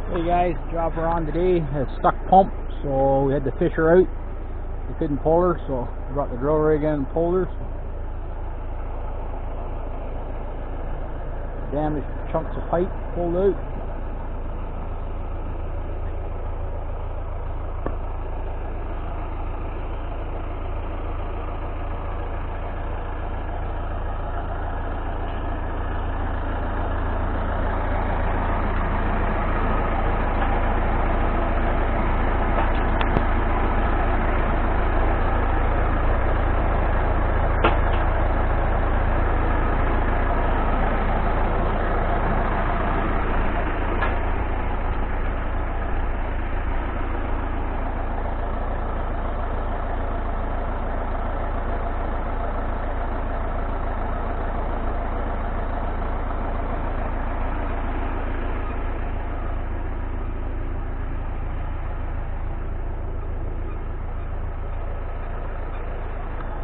Hey guys, job we're on today is stuck pump, so we had to fish her out. We couldn't pull her, so we brought the drill rig in and pulled her. Damaged chunks of pipe pulled out.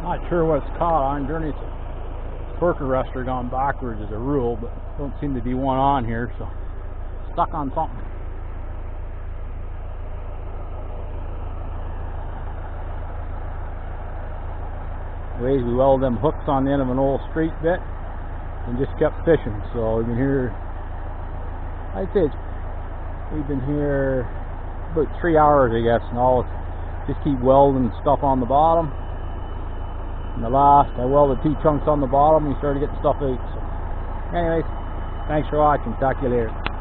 Not sure what's caught on. Journey's torque arrestor gone backwards as a rule, but don't seem to be one on here, so stuck on something. Anyways, we welded them hooks on the end of an old straight bit and just kept fishing. So we've been here, I'd say we've been here about 3 hours, I guess, and all just keep welding stuff on the bottom. And the last, I welded 2 chunks on the bottom and we started getting stuff out. So anyways, thanks for watching. Talk to you later.